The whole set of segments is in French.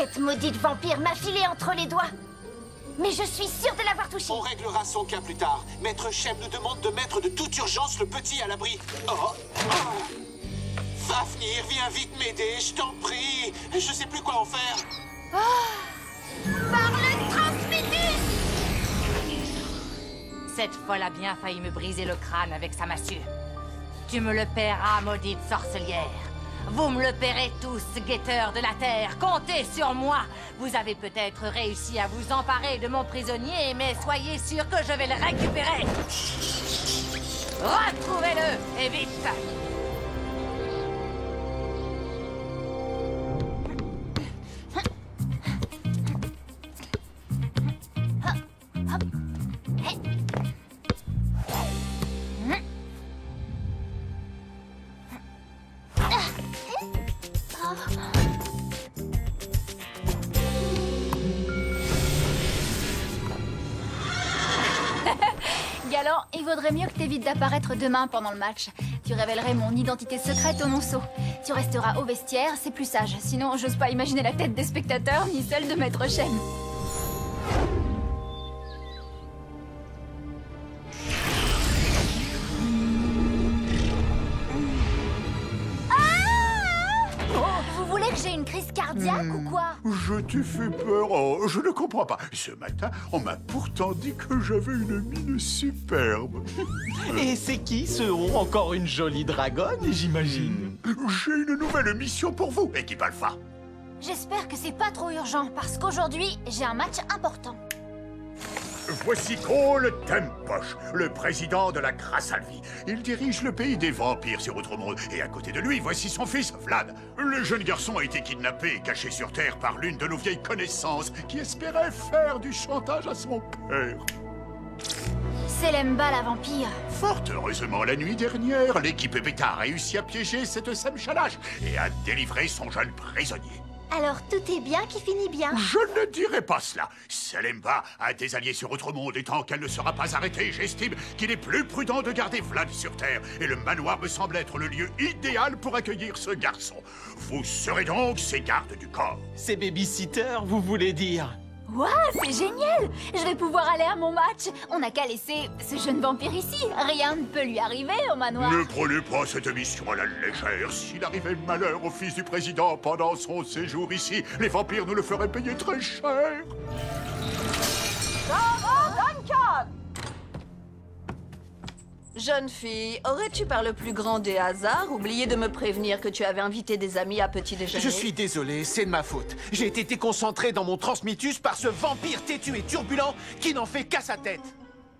Cette maudite vampire m'a filé entre les doigts. Mais je suis sûre de l'avoir touché. On réglera son cas plus tard. Maître Shem nous demande de mettre de toute urgence le petit à l'abri. Oh. Fafnir, viens vite m'aider, je t'en prie. Je sais plus quoi en faire. Par le Transmétus! Cette folle a bien failli me briser le crâne avec sa massue. Tu me le paieras, maudite sorcelière. Vous me le paierez tous, guetteurs de la terre. Comptez sur moi. Vous avez peut-être réussi à vous emparer de mon prisonnier, mais soyez sûr que je vais le récupérer. Retrouvez-le, et vite. Galant, il vaudrait mieux que t'évites d'apparaître demain pendant le match. Tu révélerais mon identité secrète au monceau. Tu resteras au vestiaire, c'est plus sage. Sinon, j'ose pas imaginer la tête des spectateurs ni celle de Maître Shem. Vous voulez que j'ai une crise cardiaque ou quoi? Je t'ai fait peur. Oh, je ne comprends pas. Ce matin, on m'a pourtant dit que j'avais une mine superbe. Et c'est qui ce haut? Encore une jolie dragonne, j'imagine. J'ai une nouvelle mission pour vous, équipe Alpha. J'espère que c'est pas trop urgent, parce qu'aujourd'hui, j'ai un match important. Voici Cole Temposh, le président de la Grassalvie. Il dirige le pays des vampires sur Outremonde. Et à côté de lui, voici son fils, Vlad. Le jeune garçon a été kidnappé et caché sur Terre par l'une de nos vieilles connaissances qui espérait faire du chantage à son père. Selemba la vampire. Fort heureusement, la nuit dernière, l'équipe Beta a réussi à piéger cette Semchalash et a délivré son jeune prisonnier. Alors tout est bien qui finit bien. Je ne dirai pas cela. Selemba a des alliés sur Outremonde et tant qu'elle ne sera pas arrêtée, j'estime qu'il est plus prudent de garder Vlad sur Terre. Et le manoir me semble être le lieu idéal pour accueillir ce garçon. Vous serez donc ses gardes du corps. C'est babysitter, vous voulez dire? Waouh, c'est génial! Je vais pouvoir aller à mon match. On n'a qu'à laisser ce jeune vampire ici. Rien ne peut lui arriver au manoir. Ne prenez pas cette mission à la légère. S'il arrivait malheur au fils du président pendant son séjour ici, les vampires nous le feraient payer très cher. Jeune fille, aurais-tu par le plus grand des hasards oublié de me prévenir que tu avais invité des amis à petit déjeuner? Je suis désolé, c'est de ma faute. J'ai été déconcentré dans mon transmitus par ce vampire têtu et turbulent qui n'en fait qu'à sa tête.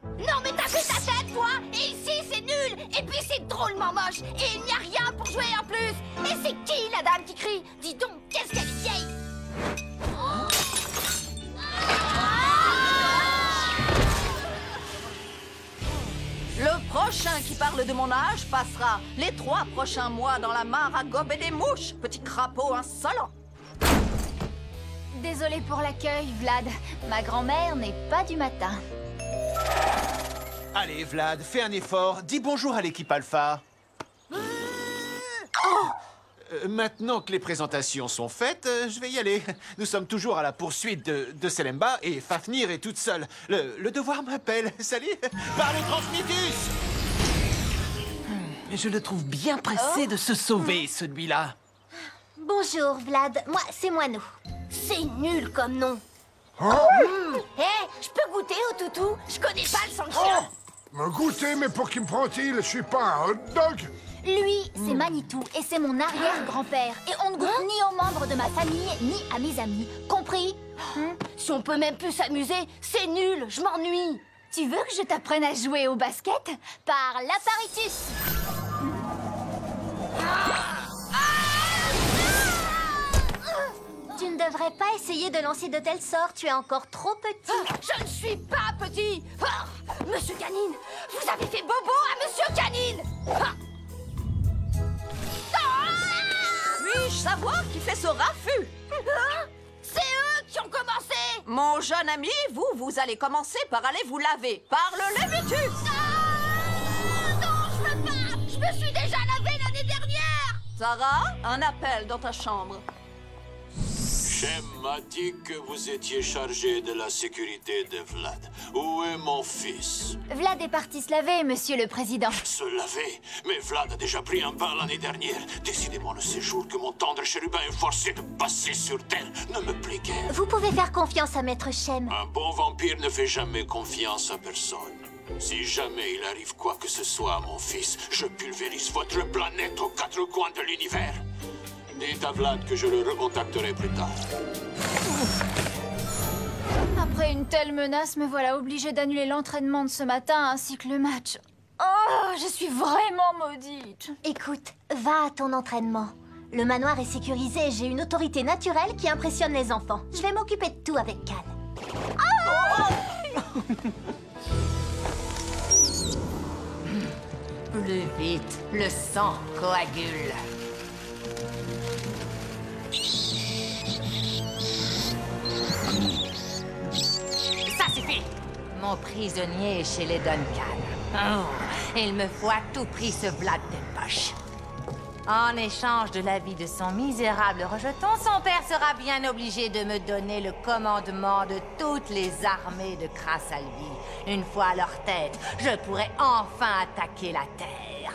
Non mais t'as fait ta tête, toi! Et ici, c'est nul! Et puis c'est drôlement moche! Et il n'y a rien pour jouer en plus! Et c'est qui, la dame qui crie? Dis donc, qu'est-ce qu'elle est vieille! Le prochain qui parle de mon âge passera les 3 prochains mois dans la mare à gober des mouches, petit crapaud insolent. Désolée pour l'accueil, Vlad. Ma grand-mère n'est pas du matin. Allez, Vlad, fais un effort. Dis bonjour à l'équipe Alpha. Maintenant que les présentations sont faites, je vais y aller. Nous sommes toujours à la poursuite de Selemba et Fafnir est toute seule. Le devoir m'appelle. Salut. Par le transmitus. Je le trouve bien pressé de se sauver, celui-là. Bonjour, Vlad. Moi, c'est Moineau. C'est nul comme nom. Je peux goûter au toutou? Je connais pas le sang de chien. Me goûter, mais pour qui me prend-il? Je suis pas un hot dog. Lui, c'est Manitou et c'est mon arrière-grand-père. Et on ne goûte ni aux membres de ma famille, ni à mes amis. Compris? Si on peut même plus s'amuser, c'est nul, je m'ennuie. Tu veux que je t'apprenne à jouer au basket? Par l'apparitus. Tu ne devrais pas essayer de lancer de telle sorte, tu es encore trop petit. Je ne suis pas petit. Monsieur Canine, vous avez fait bobo à Monsieur Canine. Puis-je savoir qui fait ce raffut? C'est eux qui ont commencé. Mon jeune ami, vous allez commencer par aller vous laver. Par le Lévitus. Non, je veux pas. Je me suis déjà lavé l'année dernière. Sarah, un appel dans ta chambre. Shem m'a dit que vous étiez chargé de la sécurité de Vlad. Où est mon fils? Vlad est parti se laver, monsieur le président. Se laver? Mais Vlad a déjà pris un bain l'année dernière. Décidément, le séjour que mon tendre chérubin est forcé de passer sur Terre ne me plaît guère. Vous pouvez faire confiance à Maître Shem. Un bon vampire ne fait jamais confiance à personne. Si jamais il arrive quoi que ce soit à mon fils, je pulvérise votre planète aux quatre coins de l'univers. Dites à Vlad que je le recontacterai plus tard. Après une telle menace, me voilà obligée d'annuler l'entraînement de ce matin ainsi que le match. Oh, je suis vraiment maudite. Écoute, va à ton entraînement. Le manoir est sécurisé et j'ai une autorité naturelle qui impressionne les enfants. Je vais m'occuper de tout avec Cal. Plus vite, le sang coagule. Ça suffit! Mon prisonnier est chez les Duncan. Oh, il me faut à tout prix ce Vlad Temposh. En échange de la vie de son misérable rejeton, son père sera bien obligé de me donner le commandement de toutes les armées de Krasalvi. Une fois à leur tête, je pourrai enfin attaquer la Terre.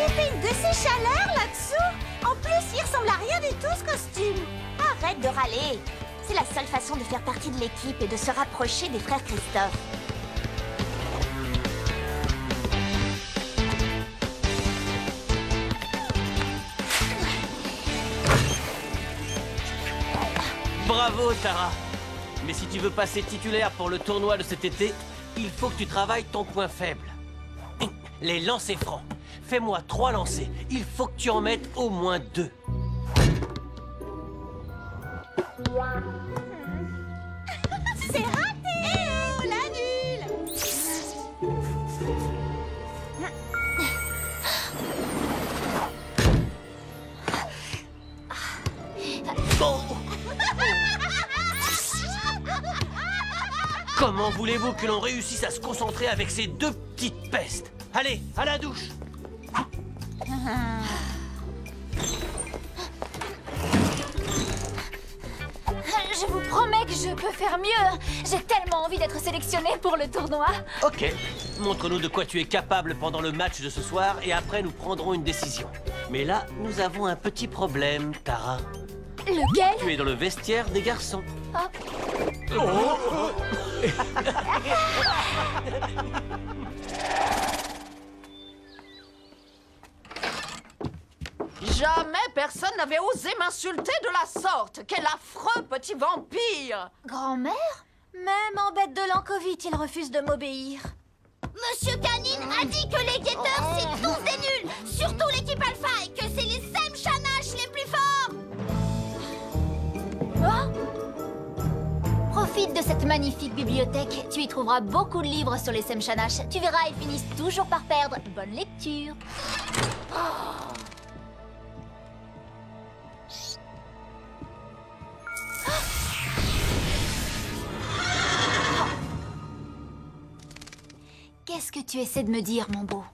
Il fait une de ces chaleurs là-dessous. En plus, il ressemble à rien du tout ce costume. Arrête de râler. C'est la seule façon de faire partie de l'équipe et de se rapprocher des frères Christophe. Bravo, Tara. Mais si tu veux passer titulaire pour le tournoi de cet été, il faut que tu travailles ton point faible. Les lancers francs. Fais-moi 3 lancers. Il faut que tu en mettes au moins 2. C'est raté! Oh, la nulle! Comment voulez-vous que l'on réussisse à se concentrer avec ces 2 petites pestes? Allez, à la douche! Je vous promets que je peux faire mieux. J'ai tellement envie d'être sélectionnée pour le tournoi. Ok, montre-nous de quoi tu es capable pendant le match de ce soir et après nous prendrons une décision. Mais là, nous avons un petit problème, Tara. Lequel? Tu es dans le vestiaire des garçons. Jamais personne n'avait osé m'insulter de la sorte. Quel affreux petit vampire! Grand-mère? Même en bête de l'encovite, il refuse de m'obéir. Monsieur Canine a dit que les guetteurs, c'est tous des nuls! Surtout l'équipe Alpha et que c'est les Sem Shanash les plus forts! Profite de cette magnifique bibliothèque. Tu y trouveras beaucoup de livres sur les Sem Shanash. Tu verras, ils finissent toujours par perdre. Bonne lecture. Qu'est-ce que tu essaies de me dire, mon beau?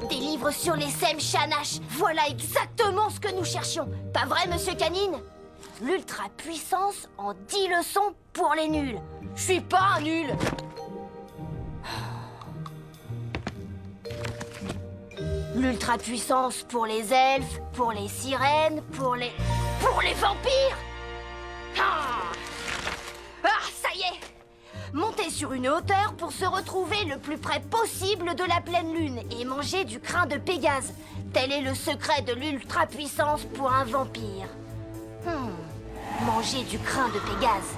Des livres sur les Sem Shanash. Voilà exactement ce que nous cherchions. Pas vrai, Monsieur Canine? L'ultra-puissance en 10 leçons pour les nuls. Je suis pas un nul. L'ultra-puissance pour les elfes, pour les sirènes, pour les vampires. Ça y est. Monter sur une hauteur pour se retrouver le plus près possible de la pleine lune et manger du crin de Pégase. Tel est le secret de l'ultra-puissance pour un vampire. Manger du crin de Pégase.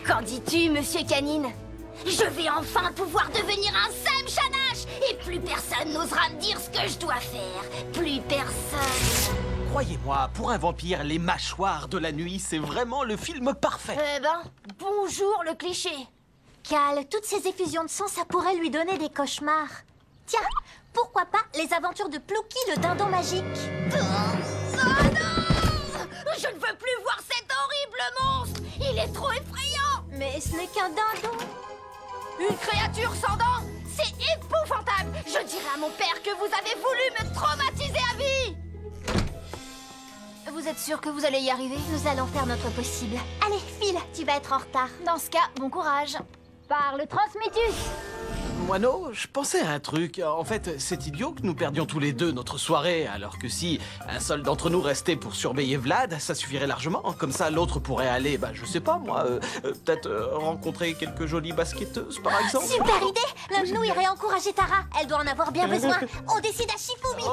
Qu'en dis-tu, Monsieur Canine? Je vais enfin pouvoir devenir un Sem Shanash et plus personne n'osera me dire ce que je dois faire. Plus personne. Croyez-moi, pour un vampire, les mâchoires de la nuit, c'est vraiment le film parfait. Eh ben, bonjour le cliché. Cal, toutes ces effusions de sang, ça pourrait lui donner des cauchemars. Tiens, pourquoi pas les aventures de Plouki, le dindon magique? Oh non! Je ne veux plus voir cet horrible monstre. Il est trop effrayant. Mais ce n'est qu'un dindon. Une créature sans dents? C'est épouvantable! Je dirai à mon père que vous avez voulu me traumatiser à vie! Vous êtes sûr que vous allez y arriver? Nous allons faire notre possible. Allez, file, tu vas être en retard. Dans ce cas, bon courage. Parle, Transmétus! Moineau, je pensais à un truc. En fait, c'est idiot que nous perdions tous les deux notre soirée, alors que si un seul d'entre nous restait pour surveiller Vlad, ça suffirait largement. Comme ça, l'autre pourrait aller, je sais pas moi, peut-être rencontrer quelques jolies basketteuses, par exemple. Super idée! L'un de nous irait encourager Tara. Elle doit en avoir bien besoin. On décide à Shifumi.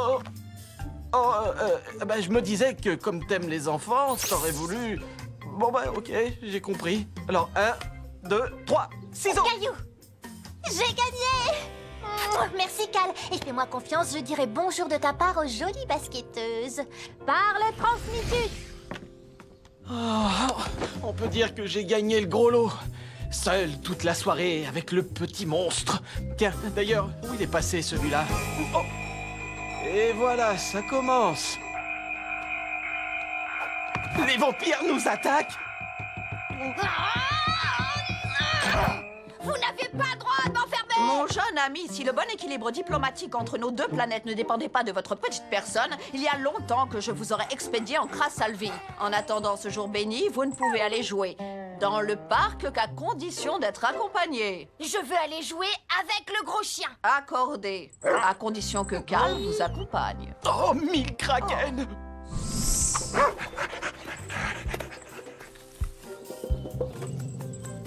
Je me disais que comme t'aimes les enfants, t'aurais voulu... Bon ok, j'ai compris. Alors, 1, 2, 3, ciseaux! Caillou! J'ai gagné! Merci, Cal. Et fais-moi confiance, je dirai bonjour de ta part aux jolies basketteuses. Parle, Transmétus! On peut dire que j'ai gagné le gros lot. Seul toute la soirée avec le petit monstre. Tiens, d'ailleurs, où il est passé celui-là? Oh. Et voilà, ça commence. Les vampires nous attaquent! Vous n'avez pas le droit de m'enfermer! Mon jeune ami, si le bon équilibre diplomatique entre nos deux planètes ne dépendait pas de votre petite personne, il y a longtemps que je vous aurais expédié en Krasalvi. En attendant ce jour béni, vous ne pouvez aller jouer dans le parc qu'à condition d'être accompagné. Je veux aller jouer avec le gros chien. Accordé. À condition que Cal vous accompagne. Oh, 1000 kraken!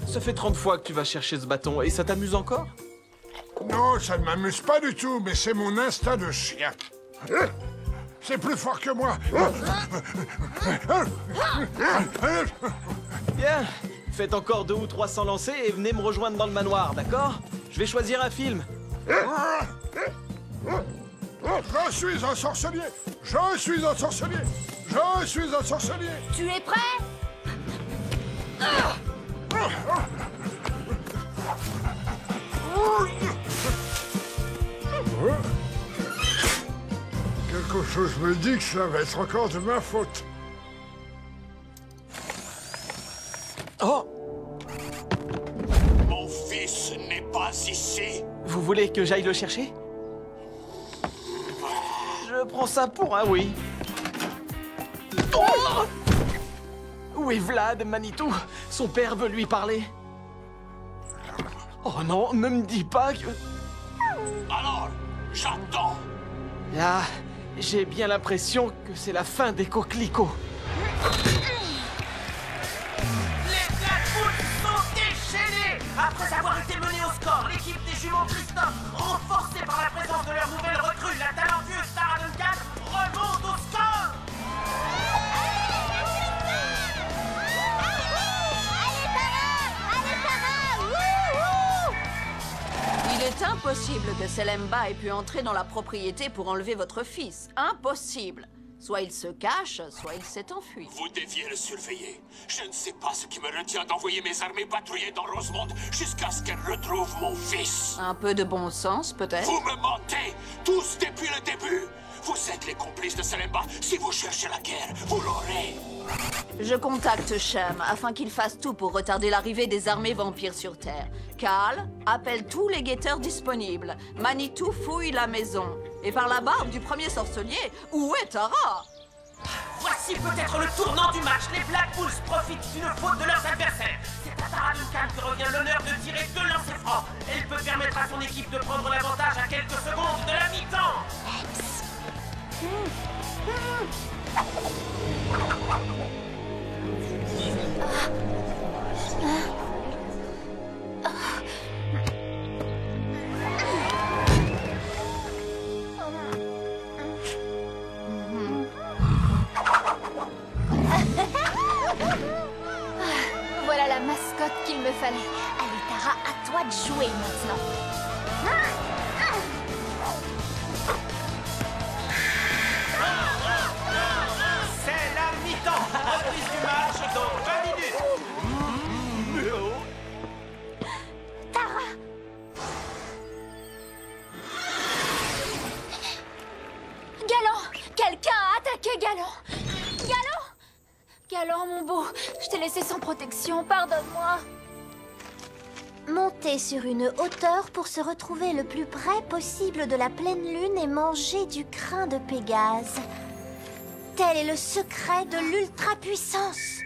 Ça fait 30 fois que tu vas chercher ce bâton, et ça t'amuse encore? Non, ça ne m'amuse pas du tout, mais c'est mon instinct de chien. C'est plus fort que moi. Bien, faites encore 200 ou 300 lancers et venez me rejoindre dans le manoir, d'accord? Je vais choisir un film. Je suis un sorcier. Je suis un sorcier. Je suis un sorcier. Tu es prêt? Quelque chose me dit que ça va être encore de ma faute. Oh! Mon fils n'est pas ici. Vous voulez que j'aille le chercher? Je prends ça pour un oui. Oh! Où est Vlad, Manitou? Son père veut lui parler. Oh non, ne me dis pas que... Alors, j'attends. Ah, j'ai bien l'impression que c'est la fin des coquelicots. Les Blackwood sont déchaînés! Après avoir été menés au score, l'équipe des jumeaux Christophe, renforcée par la présence de leur nouvelle recrue, la talentueuse Tara Duncan, remonte au score! Il est impossible que Selemba ait pu entrer dans la propriété pour enlever votre fils. Impossible. Soit il se cache, soit il s'est enfui. Vous deviez le surveiller. Je ne sais pas ce qui me retient d'envoyer mes armées patrouiller dans Rosemonde jusqu'à ce qu'elles retrouvent mon fils. Un peu de bon sens, peut-être? Vous me mentez, tous depuis le début. Vous êtes les complices de Selemba. Si vous cherchez la guerre, vous l'aurez. Je contacte Shem afin qu'il fasse tout pour retarder l'arrivée des armées vampires sur Terre. Cal appelle tous les guetteurs disponibles. Manitou fouille la maison. Et par la barbe du premier sorcelier, où est Tara? Voici peut-être le tournant du match. Les Black Bulls profitent d'une faute de leurs adversaires. C'est à Tara Duncan que revient l'honneur de tirer 2 lancers francs. Elle peut permettre à son équipe de prendre l'avantage à quelques secondes de la mi-temps. Voilà la mascotte qu'il me fallait. Allez, Tara, à toi de jouer maintenant. C'est la mi-temps. Reprise du match dans 20 minutes. Tara! Galant! Quelqu'un a attaqué Galant! Galant! Galant, mon beau, je t'ai laissé sans protection, pardonne-moi. Monter sur une hauteur pour se retrouver le plus près possible de la pleine lune et manger du crin de Pégase. Tel est le secret de l'ultra-puissance.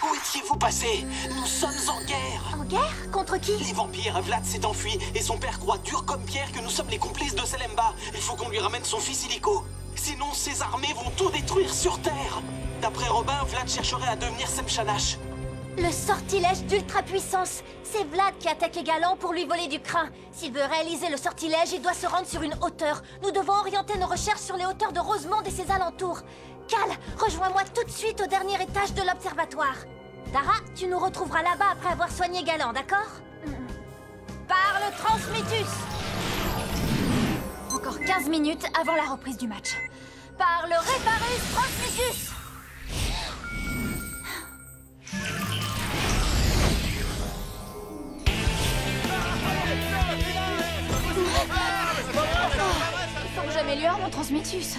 Où étiez-vous passé? Nous sommes en guerre. En guerre? Contre qui? Les vampires. Vlad s'est enfui et son père croit dur comme pierre que nous sommes les complices de Selemba. Il faut qu'on lui ramène son fils illico. Sinon, ses armées vont tout détruire sur Terre. D'après Robin, Vlad chercherait à devenir Semshanash. Le sortilège d'ultra-puissance. C'est Vlad qui a attaqué Galant pour lui voler du crin. S'il veut réaliser le sortilège, il doit se rendre sur une hauteur. Nous devons orienter nos recherches sur les hauteurs de Rosemonde et ses alentours. Cal, rejoins-moi tout de suite au dernier étage de l'observatoire. Tara, tu nous retrouveras là-bas après avoir soigné Galant, d'accord? Par le Transmutus. Encore 15 minutes avant la reprise du match. Par le Réparus Transmutus. Il faut que j'améliore mon Transmutus.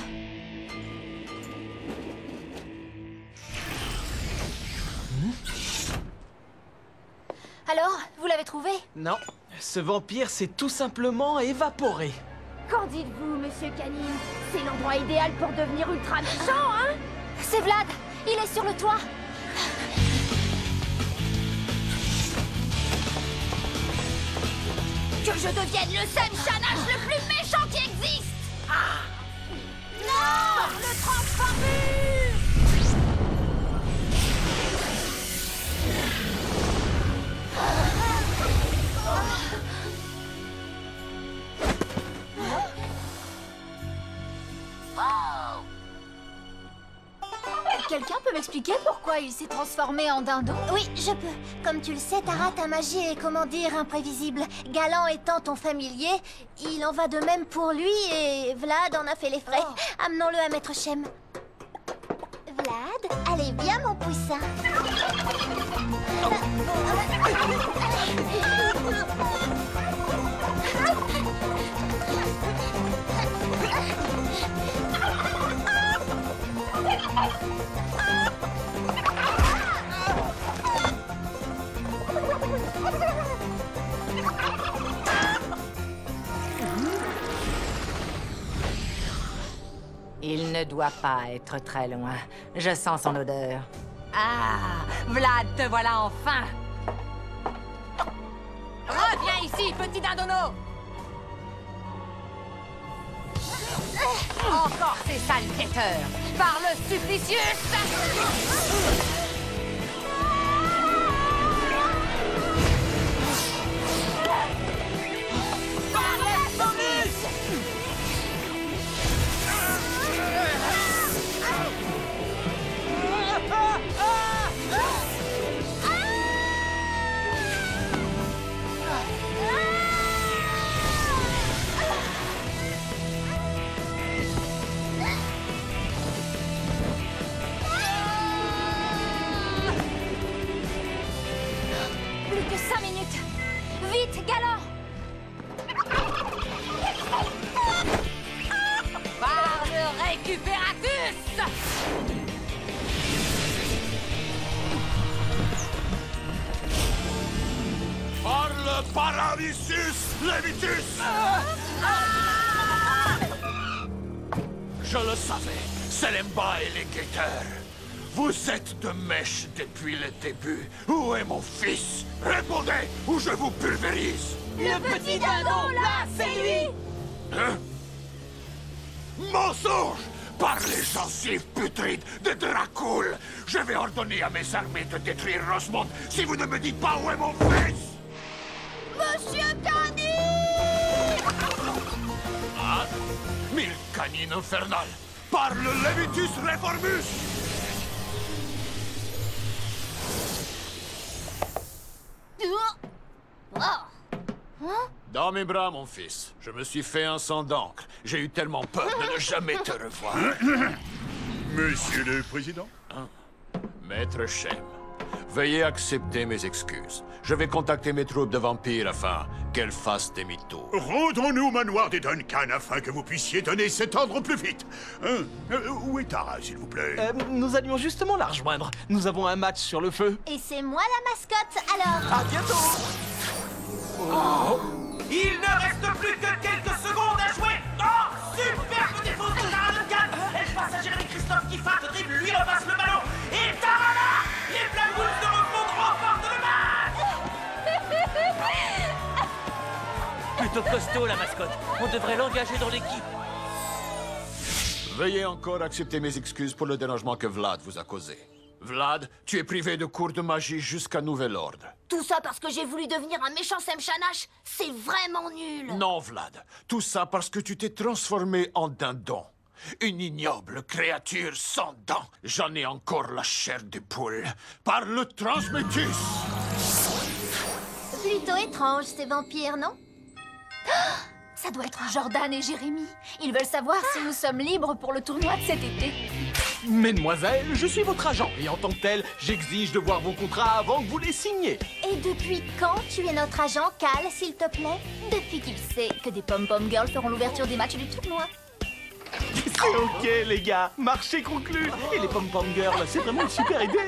Alors, vous l'avez trouvé? Non, ce vampire s'est tout simplement évaporé. Qu'en dites-vous, monsieur Canine? C'est l'endroit idéal pour devenir ultra méchant, hein? C'est Vlad. Il est sur le toit. Que je devienne le Semshanash le plus méchant qui existe! Ah! Non! Le Transformus! Quelqu'un peut m'expliquer pourquoi il s'est transformé en dindon? Oui, je peux. Comme tu le sais, Tara, ta magie est, comment dire, imprévisible. Galant étant ton familier, il en va de même pour lui et Vlad en a fait les frais. Amenons-le à Maître Shem. Vlad, allez, viens, mon poussin. Il ne doit pas être très loin. Je sens son odeur. Ah, Vlad, te voilà enfin! Reviens ici, petit dindono! Encore ces sales guetteurs! Par le supplicius! Par l'Exomus! Plus que 5 minutes. Vite, Galant! Par le Récupératus! Par le Paralysus Levitus. Je le savais, Selemba et les guetteurs. Vous êtes de mèche depuis le début. Où est mon fils? Répondez, ou je vous pulvérise. Le petit dindon, là, c'est lui! Hein? Mensonge! Par les gencives putrides de Dracul, je vais ordonner à mes armées de détruire Rosemonde si vous ne me dites pas où est mon fils! Monsieur Canine! Ah? Mille canines infernales! Par le Levitus Reformus! Dans mes bras, mon fils. Je me suis fait un sang d'encre. J'ai eu tellement peur de ne jamais te revoir. Monsieur le Président? Maître Shem, Veuillez accepter mes excuses. Je vais contacter mes troupes de vampires afin qu'elles fassent des mythos. Rendons-nous au manoir des Duncan afin que vous puissiez donner cet ordre plus vite. Où est Tara, s'il vous plaît? Nous allions justement la rejoindre. Nous avons un match sur le feu. Et c'est moi la mascotte, alors. À bientôt. Il ne reste plus que quelques secondes à jouer. Oh, superbe défense de Tara Duncan. Elle passe à Jérémy Christophe qui frappe, dribble, lui repasse le ballon. Et Tara là, les Black Wolves de Rosemont remportent le match. Plutôt costaud la mascotte. On devrait l'engager dans l'équipe. Veuillez encore accepter mes excuses pour le dérangement que Vlad vous a causé. Vlad, tu es privé de cours de magie jusqu'à nouvel ordre. Tout ça parce que j'ai voulu devenir un méchant Semshanash. C'est vraiment nul. Non, Vlad. Tout ça parce que tu t'es transformé en dindon. Une ignoble créature sans dents. J'en ai encore la chair des poules. Par le transmétus. Plutôt étrange, ces vampires, non? Ça doit être Jordan et Jérémy. Ils veulent savoir si nous sommes libres pour le tournoi de cet été. Mesdemoiselles, je suis votre agent et en tant que tel, j'exige de voir vos contrats avant que vous les signiez. Et depuis quand tu es notre agent, Cal, s'il te plaît? Depuis qu'il sait que des pom-pom girls feront l'ouverture des matchs du tournoi. C'est ok les gars, marché conclu. Et les pom-pom girls, c'est vraiment une super idée.